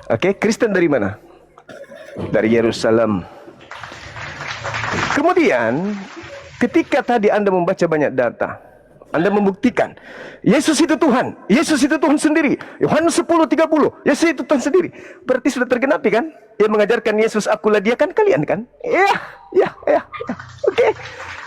Oke, Kristen dari mana? Dari Yerusalem. Kemudian, ketika tadi Anda membaca banyak data, Anda membuktikan Yesus itu Tuhan, Yesus itu Tuhan sendiri. Yohanes 10:30, Yesus itu Tuhan sendiri. Berarti sudah tergenapi kan? Yang mengajarkan Yesus akulah dia kan kalian kan? Ya. Oke.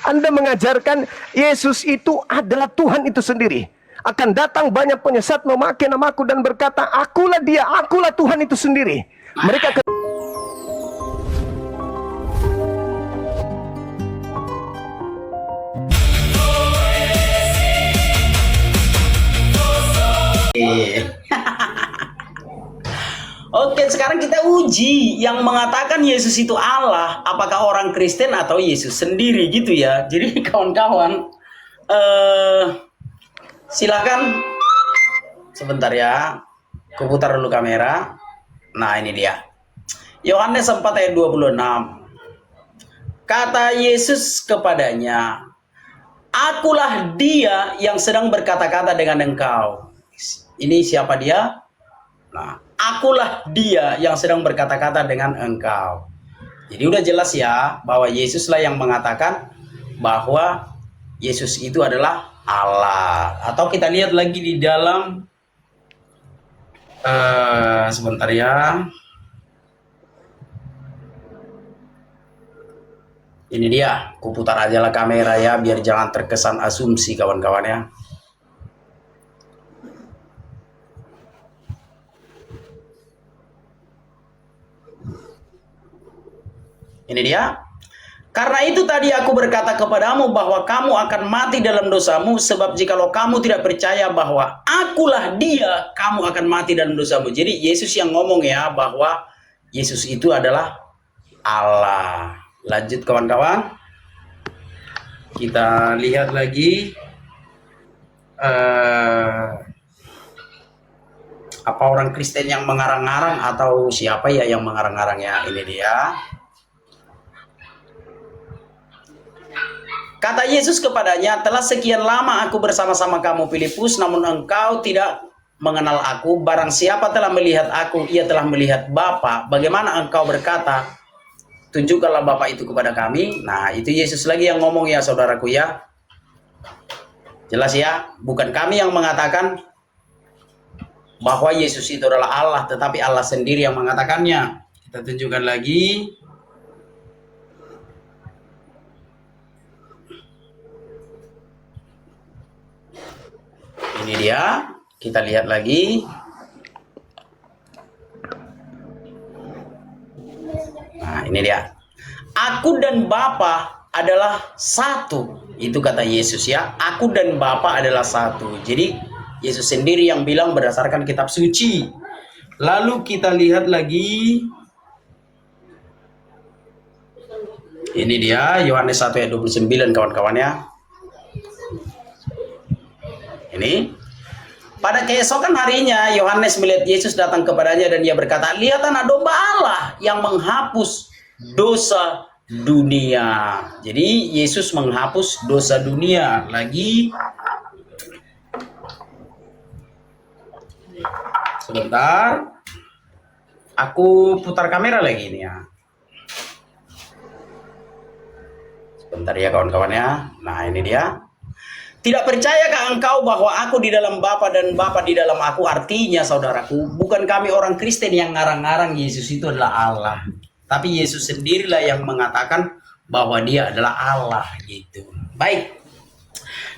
Anda mengajarkan Yesus itu adalah Tuhan itu sendiri. Akan datang banyak penyesat memakai namaku dan berkata, akulah dia, akulah Tuhan itu sendiri. Mereka akan Oke, sekarang kita uji yang mengatakan Yesus itu Allah, apakah orang Kristen atau Yesus sendiri gitu ya. Jadi kawan-kawan, silakan sebentar ya, kuputar dulu kamera. Nah ini dia, Yohanes 4 ayat 26. Kata Yesus kepadanya, akulah dia yang sedang berkata-kata dengan engkau. Ini siapa dia? Nah, akulah dia yang sedang berkata-kata dengan engkau. Jadi udah jelas ya bahwa Yesuslah yang mengatakan bahwa Yesus itu adalah Allah. Atau kita lihat lagi di dalam sebentar ya. Ini dia, kuputar aja lah kamera ya biar jangan terkesan asumsi kawan-kawan ya. Ini dia. Karena itu tadi aku berkata kepadamu bahwa kamu akan mati dalam dosamu, sebab jikalau kamu tidak percaya bahwa akulah dia, kamu akan mati dalam dosamu. Jadi Yesus yang ngomong ya bahwa Yesus itu adalah Allah. Lanjut kawan-kawan. Kita lihat lagi apa orang Kristen yang mengarang-arang atau siapa ya yang mengarang-arang ya. Ini dia. Kata Yesus kepadanya, telah sekian lama aku bersama-sama kamu Filipus, namun engkau tidak mengenal aku. Barang siapa telah melihat aku, ia telah melihat Bapa. Bagaimana engkau berkata, tunjukkanlah Bapa itu kepada kami. Nah itu Yesus lagi yang ngomong ya saudaraku ya. Jelas ya, bukan kami yang mengatakan bahwa Yesus itu adalah Allah, tetapi Allah sendiri yang mengatakannya. Kita tunjukkan lagi. Ini dia, kita lihat lagi. Nah, ini dia. Aku dan Bapa adalah satu. Itu kata Yesus ya. Aku dan Bapa adalah satu. Jadi Yesus sendiri yang bilang berdasarkan kitab suci. Lalu kita lihat lagi. Ini dia, Yohanes 1 ayat 29 kawan-kawan ya. Ini. Pada keesokan harinya Yohanes melihat Yesus datang kepadanya dan dia berkata, lihat anak domba Allah yang menghapus dosa dunia. Jadi Yesus menghapus dosa dunia. Lagi sebentar, aku putar kamera lagi ini ya. Sebentar ya kawan-kawan ya. Nah ini dia. Tidak percayakah engkau bahwa aku di dalam Bapa dan Bapa di dalam aku? Artinya saudaraku, bukan kami orang Kristen yang ngarang-ngarang Yesus itu adalah Allah. Tapi Yesus sendirilah yang mengatakan bahwa dia adalah Allah gitu. Baik.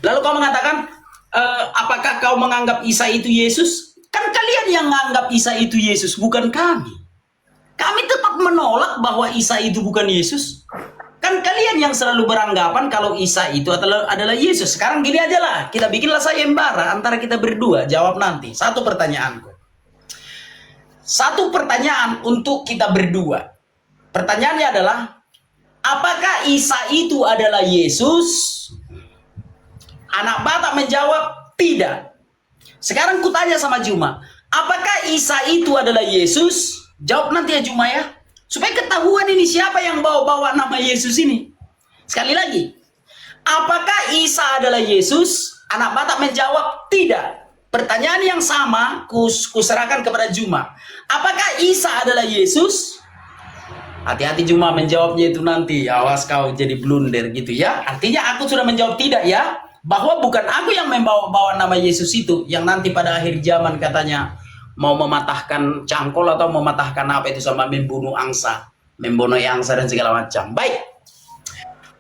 Lalu kau mengatakan, apakah kau menganggap Isa itu Yesus? Kan kalian yang menganggap Isa itu Yesus, bukan kami. Kami tetap menolak bahwa Isa itu bukan Yesus. Kan kalian yang selalu beranggapan kalau Isa itu adalah Yesus. Sekarang gini aja lah, kita bikinlah sayembara antara kita berdua, jawab nanti. Satu pertanyaanku. Satu pertanyaan untuk kita berdua. Pertanyaannya adalah, apakah Isa itu adalah Yesus? Anak Batak menjawab, tidak. Sekarang kutanya sama Juma, apakah Isa itu adalah Yesus? Jawab nanti ya Juma ya. Supaya ketahuan ini siapa yang bawa-bawa nama Yesus ini. Sekali lagi. Apakah Isa adalah Yesus? Anak Batak menjawab tidak. Pertanyaan yang sama kuserahkan kepada Juma. Apakah Isa adalah Yesus? Hati-hati cuma menjawabnya itu nanti. Awas kau jadi blunder gitu ya. Artinya aku sudah menjawab tidak ya. Bahwa bukan aku yang membawa nama Yesus itu. Yang nanti pada akhir zaman katanya mau mematahkan cangkol atau mematahkan apa itu sama membunuh angsa. Membunuh angsa dan segala macam. Baik.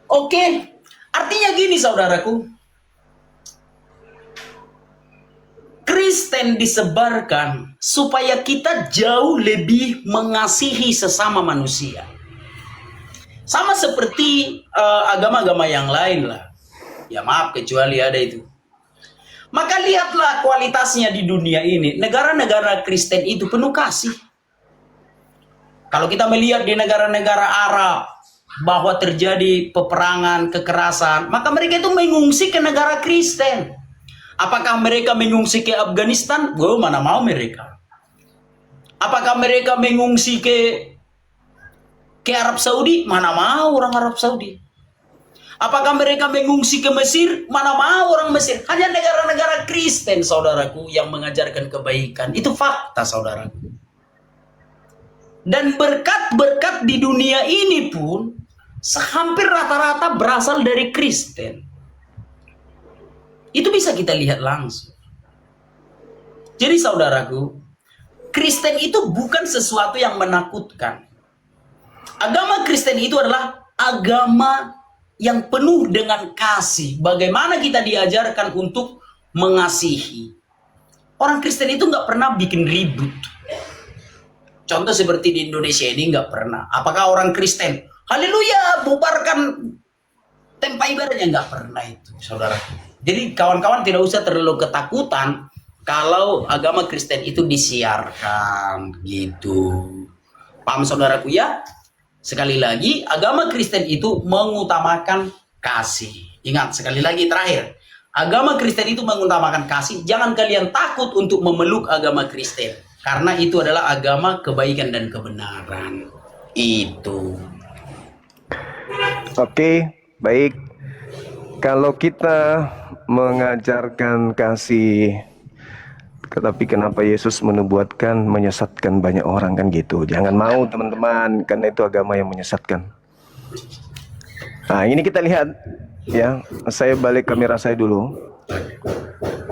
Oke. Artinya gini saudaraku. Kristen disebarkan supaya kita jauh lebih mengasihi sesama manusia. Sama seperti agama-agama yang lain lah. Ya maaf, kecuali ada itu. Maka lihatlah kualitasnya di dunia ini. Negara-negara Kristen itu penuh kasih. Kalau kita melihat di negara-negara Arab bahwa terjadi peperangan, kekerasan, maka mereka itu mengungsi ke negara Kristen. Apakah mereka mengungsi ke Afghanistan? Oh, mana mau mereka. Apakah mereka mengungsi ke Arab Saudi? Mana mau orang Arab Saudi. Apakah mereka mengungsi ke Mesir? Mana mau orang Mesir. Hanya negara-negara Kristen, saudaraku, yang mengajarkan kebaikan. Itu fakta, saudaraku. Dan berkat-berkat di dunia ini pun hampir rata-rata berasal dari Kristen. Itu bisa kita lihat langsung. Jadi saudaraku, Kristen itu bukan sesuatu yang menakutkan. Agama Kristen itu adalah agama yang penuh dengan kasih. Bagaimana kita diajarkan untuk mengasihi. Orang Kristen itu nggak pernah bikin ribut. Contoh seperti di Indonesia ini nggak pernah. Apakah orang Kristen, haleluya, bubarkan tempat ibadahnya? Nggak pernah itu, saudaraku. Jadi kawan-kawan tidak usah terlalu ketakutan kalau agama Kristen itu disiarkan gitu. Paham saudaraku ya? Sekali lagi, agama Kristen itu mengutamakan kasih. Ingat, sekali lagi terakhir. Agama Kristen itu mengutamakan kasih. Jangan kalian takut untuk memeluk agama Kristen. Karena itu adalah agama kebaikan dan kebenaran. Itu. Oke, baik. Kalau kita mengajarkan kasih, tetapi kenapa Yesus menubuatkan menyesatkan banyak orang kan gitu. Jangan mau teman-teman, karena itu agama yang menyesatkan. Nah ini kita lihat ya. Saya balik kamera saya dulu.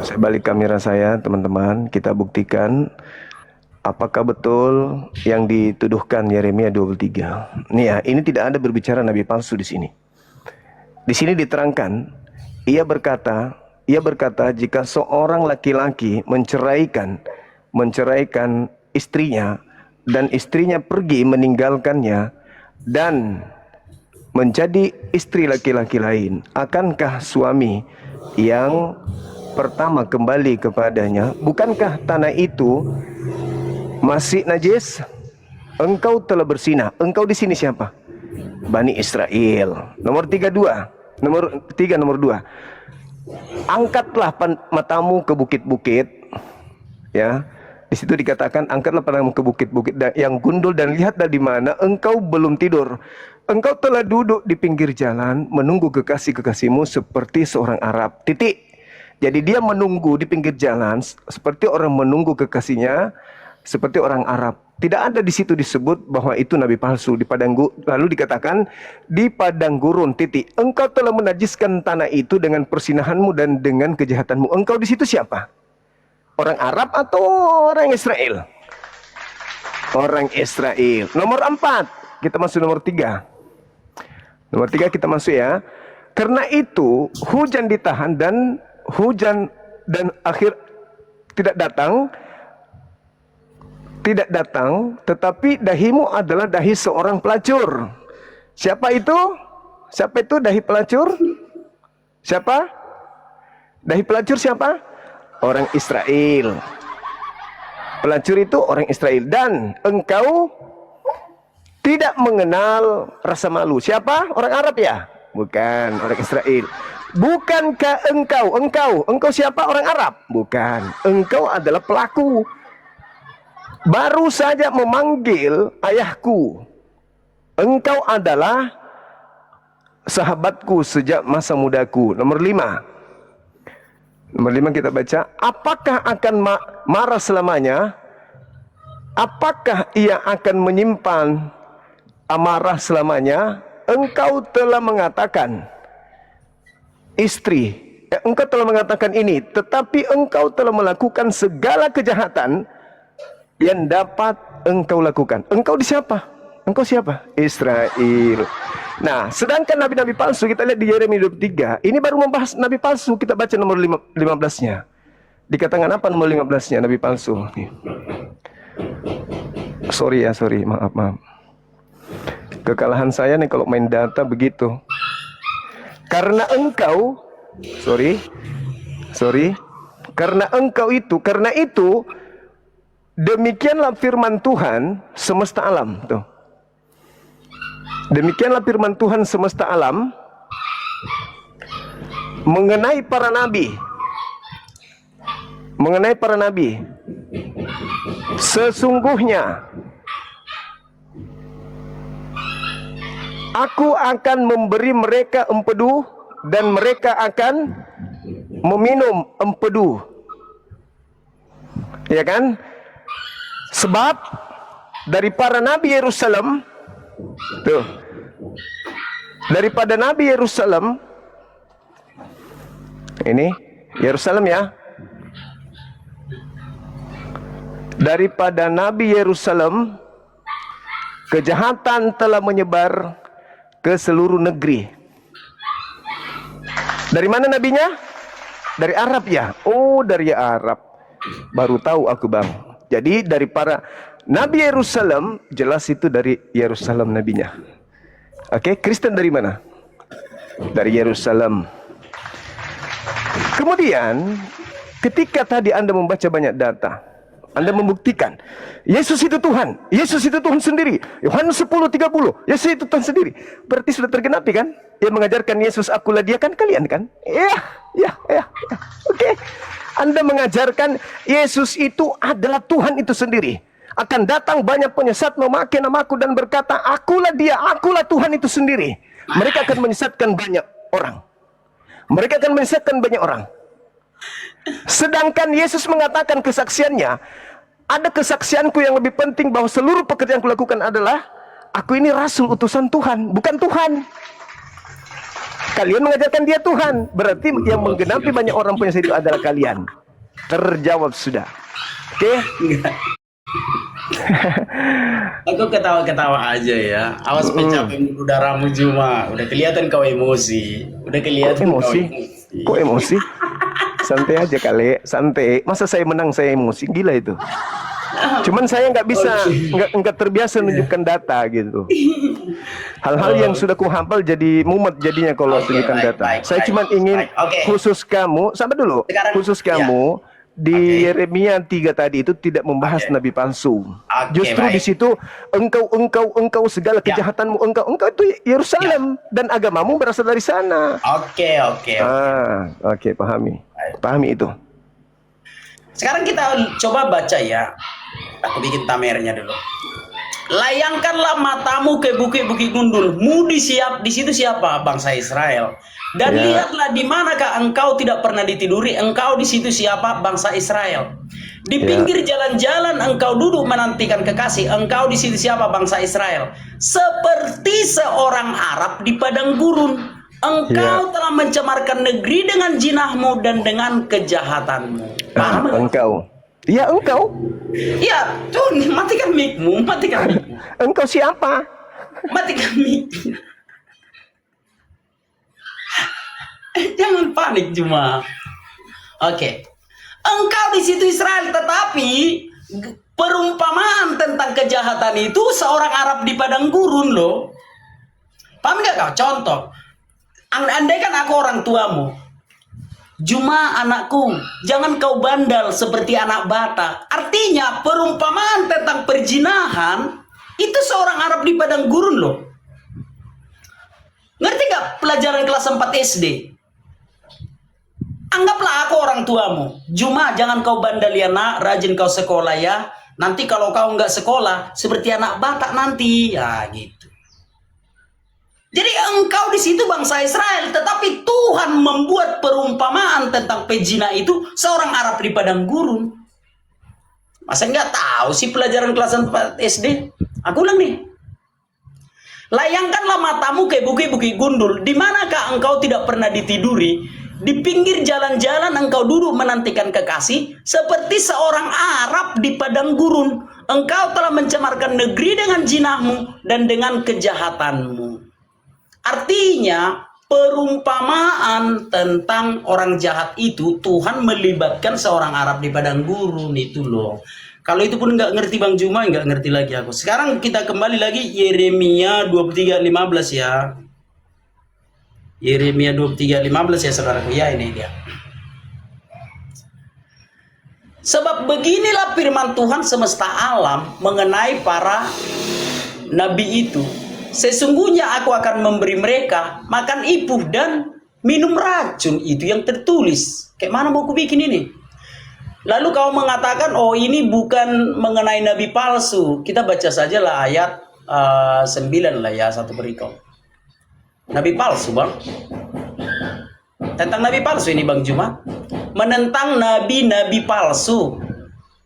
Saya balik kamera saya teman-teman. Kita buktikan apakah betul yang dituduhkan Yeremia 23. Nih ya, ini tidak ada berbicara nabi palsu di sini. Di sini diterangkan, ia berkata, jika seorang laki-laki menceraikan istrinya dan istrinya pergi meninggalkannya dan menjadi istri laki-laki lain, akankah suami yang pertama kembali kepadanya? Bukankah tanah itu masih najis? Engkau telah bersinah. Engkau di sini siapa? Bani Israel. Nomor 32. Nomor 2. Angkatlah matamu ke bukit-bukit, ya. Di situ dikatakan angkatlah matamu ke bukit-bukit yang gundul dan lihatlah di mana engkau belum tidur. Engkau telah duduk di pinggir jalan menunggu kekasih-kekasihmu seperti seorang Arab. Titik. Jadi dia menunggu di pinggir jalan seperti orang menunggu kekasihnya, seperti orang Arab. Tidak ada di situ disebut bahwa itu nabi palsu di padang gurun. Lalu dikatakan di padang gurun titik. Engkau telah menajiskan tanah itu dengan persinahanmu dan dengan kejahatanmu. Engkau di situ siapa? Orang Arab atau orang Israel? Orang Israel. Nomor 4. Kita masuk nomor 3. Nomor 3 kita masuk ya. Karena itu hujan ditahan dan akhir tidak datang, tetapi dahimu adalah dahi seorang pelacur. Siapa itu? Siapa itu dahi pelacur? Siapa? Dahi pelacur siapa? Orang Israel. Pelacur itu orang Israel. Dan engkau tidak mengenal rasa malu. Siapa? Orang Arab ya? Bukan, orang Israel. Bukankah engkau siapa? Orang Arab? Bukan. Engkau adalah pelaku. Baru saja memanggil ayahku. Engkau adalah sahabatku sejak masa mudaku. Nomor 5. Nomor 5 kita baca. Apakah akan marah selamanya? apakah ia akan menyimpan amarah selamanya? Engkau telah mengatakan engkau telah mengatakan ini, tetapi engkau telah melakukan segala kejahatan yang dapat engkau lakukan. Engkau di siapa? Engkau siapa? Israel. Nah, sedangkan nabi-nabi palsu, kita lihat di Yeremia 23, ini baru membahas nabi palsu. Kita baca nomor 15-nya. Dikatakan apa nomor 15-nya nabi palsu? Sorry, maaf. Kekalahan saya nih kalau main data begitu. Karena karena itu demikianlah firman Tuhan semesta alam. Tuh. Demikianlah firman Tuhan semesta alam mengenai para nabi. Sesungguhnya aku akan memberi mereka empedu dan mereka akan meminum empedu. Ya kan? Sebab dari para nabi Yerusalem, tuh, daripada nabi Yerusalem, ini Yerusalem ya, daripada nabi Yerusalem, kejahatan telah menyebar ke seluruh negeri. Dari mana nabinya? Dari Arab ya? Oh, dari Arab. Baru tahu aku, Bang. Jadi dari para nabi Yerusalem, jelas itu dari Yerusalem nabinya. Oke, Kristen dari mana? Dari Yerusalem. Kemudian, ketika tadi Anda membaca banyak data, Anda membuktikan Yesus itu Tuhan, Yesus itu Tuhan sendiri. Yohanes 10:30, Yesus itu Tuhan sendiri. Berarti sudah tergenapi kan? Yang mengajarkan Yesus akulah dia kan kalian kan? Ya. Oke. Anda mengajarkan Yesus itu adalah Tuhan itu sendiri. Akan datang banyak penyesat memakai namaku dan berkata, akulah dia, akulah Tuhan itu sendiri. Mereka akan menyesatkan banyak orang. Sedangkan Yesus mengatakan kesaksiannya, ada kesaksianku yang lebih penting, bahwa seluruh pekerjaan yang kulakukan adalah aku ini rasul utusan Tuhan, bukan Tuhan. Kalian mengajarkan dia Tuhan, berarti yang menggenapi banyak orang penyesat itu adalah kalian. Terjawab sudah. Oke? Aku ketawa-ketawa aja ya. Awas pencapaian udaramu Juma. Udah kelihatan kau emosi. Kok emosi? Santai aja kali, santai. Masa saya menang saya emosi? Gila itu. Cuman saya nggak bisa, nggak terbiasa menunjukkan data gitu. Hal-hal yang sudah kuhafal jadi mumet jadinya kalau tunjukkan data. Saya cuma ingin khusus kamu, sabar dulu. Khusus kamu di Yeremia 3 tadi itu tidak membahas nabi palsu. Justru di situ engkau segala kejahatanmu, engkau itu Yerusalem dan agamamu berasal dari sana. Oke, pahami itu. Sekarang kita coba baca ya. Aku bikin tamernya dulu. Layangkanlah matamu ke bukit-bukit gundul. Di situ siapa? Bangsa Israel. Dan lihatlah di manakah engkau tidak pernah ditiduri. Engkau di situ siapa? Bangsa Israel. Di pinggir jalan-jalan engkau duduk menantikan kekasih. Engkau di situ siapa? Bangsa Israel. Seperti seorang Arab di padang gurun. Engkau telah mencemarkan negeri dengan jinahmu dan dengan kejahatanmu. Paham? Engkau. Ya, tuh matikan mic-mu. Engkau siapa? Matikan mic. Jangan panik cuma. Oke. Engkau di situ Israel, tetapi perumpamaan tentang kejahatan itu seorang Arab di padang gurun loh. Paham nggak kau? Contoh. Andai kan aku orang tuamu. Juma anakku, jangan kau bandal seperti anak bata. Artinya perumpamaan tentang perjinahan itu seorang Arab di padang gurun loh. Ngerti gak pelajaran kelas 4 SD? Anggaplah aku orang tuamu. Juma jangan kau bandal ya nak, rajin kau sekolah ya. Nanti kalau kau nggak sekolah seperti anak Batak nanti, ya gitu. Jadi engkau di situ bangsa Israel, tetapi Tuhan membuat perumpamaan tentang pezina itu seorang Arab di padang gurun. Masa nggak tahu sih pelajaran kelas 4 SD? Aku ulang nih. Layangkanlah matamu ke bukit-bukit gundul. Di manakah engkau tidak pernah ditiduri? Di pinggir jalan-jalan engkau duduk menantikan kekasih, seperti seorang Arab di padang gurun. Engkau telah mencemarkan negeri dengan jinahmu dan dengan kejahatanmu. Artinya, perumpamaan tentang orang jahat itu Tuhan melibatkan seorang Arab di padang gurun itu loh. Kalau itu pun nggak ngerti Bang Juma, nggak ngerti lagi aku. Sekarang kita kembali lagi Yeremia 23:15 ya. Yeremia 23:15 ya saudaraku ya, ini dia. Sebab beginilah firman Tuhan semesta alam mengenai para nabi itu. Sesungguhnya aku akan memberi mereka makan ipuh dan minum racun, itu yang tertulis. Kayak mana mau aku bikin ini? Lalu kau mengatakan, oh ini bukan mengenai nabi palsu. Kita baca sajalah ayat 9 lah ya, satu berikut. Nabi palsu bang. Tentang nabi palsu ini Bang Juma. Menentang nabi-nabi palsu.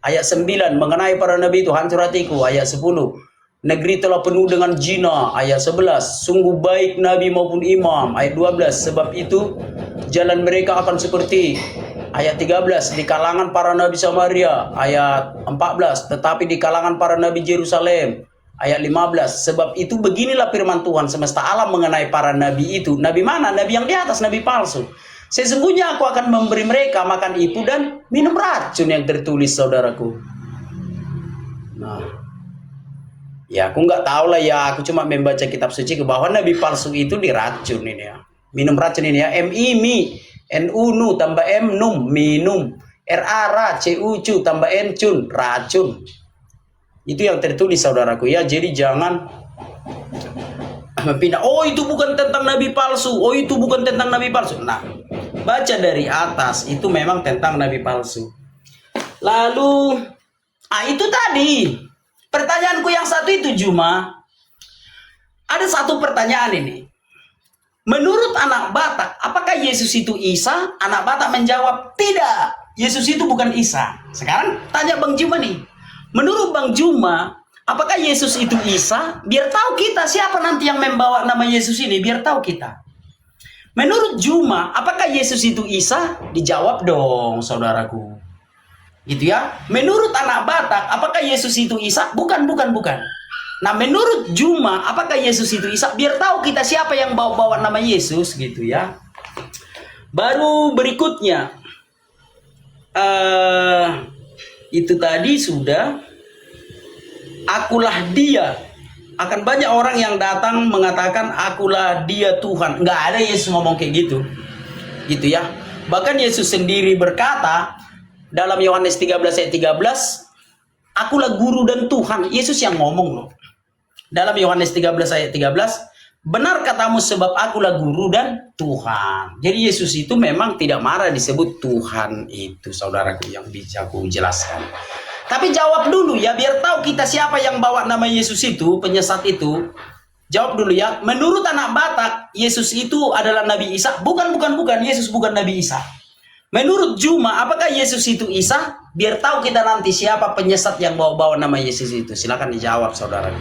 Ayat 9, mengenai para nabi itu hancur hatiku. Ayat 10. Negeri telah penuh dengan zina. Ayat 11. Sungguh baik nabi maupun imam. Ayat 12. Sebab itu jalan mereka akan seperti. Ayat 13. Di kalangan para nabi Samaria. Ayat 14. Tetapi di kalangan para nabi Yerusalem. Ayat 15. Sebab itu beginilah firman Tuhan semesta alam mengenai para nabi itu. Nabi mana? Nabi yang di atas, nabi palsu. Sesungguhnya aku akan memberi mereka makan ipuh dan minum racun yang tertulis saudaraku. Nah. Ya aku nggak tahu lah ya, aku cuma membaca kitab suci ke bawah nabi palsu itu diracun ini ya. Minum racun ini ya, mi, nu tambah m num, minum, ra cu tambah n cun, racun. Itu yang tertulis saudaraku ya, jadi jangan pindah, oh itu bukan tentang nabi palsu, oh itu bukan tentang nabi palsu. Nah, baca dari atas, itu memang tentang nabi palsu. Lalu, itu tadi. Pertanyaanku yang satu itu Juma, ada satu pertanyaan ini. Menurut anak Batak, apakah Yesus itu Isa? Anak Batak menjawab, tidak. Yesus itu bukan Isa. Sekarang tanya Bang Juma nih. Menurut Bang Juma, apakah Yesus itu Isa? Biar tahu kita siapa nanti yang membawa nama Yesus ini. Biar tahu kita. Menurut Juma, apakah Yesus itu Isa? Dijawab dong saudaraku. Gitu ya. Menurut anak Batak, apakah Yesus itu Isa? Bukan. Nah, menurut Juma, apakah Yesus itu Isa? Biar tahu kita siapa yang bawa nama Yesus, gitu ya. Baru berikutnya, itu tadi sudah, akulah dia. Akan banyak orang yang datang mengatakan, akulah dia Tuhan. Nggak ada Yesus ngomong kayak gitu. Gitu ya. Bahkan Yesus sendiri berkata, dalam Yohanes 13 ayat 13, akulah guru dan Tuhan. Yesus yang ngomong loh. Dalam Yohanes 13 ayat 13, benar katamu sebab akulah guru dan Tuhan. Jadi Yesus itu memang tidak marah disebut Tuhan itu, saudaraku, yang bisa aku jelaskan. Tapi jawab dulu ya, biar tahu kita siapa yang bawa nama Yesus itu, penyesat itu. Jawab dulu ya, menurut anak Batak, Yesus itu adalah Nabi Isa. Bukan, Yesus bukan Nabi Isa. Menurut Juma, apakah Yesus itu Isa? Biar tahu kita nanti siapa penyesat yang bawa nama Yesus itu. Silakan dijawab, saudaraku.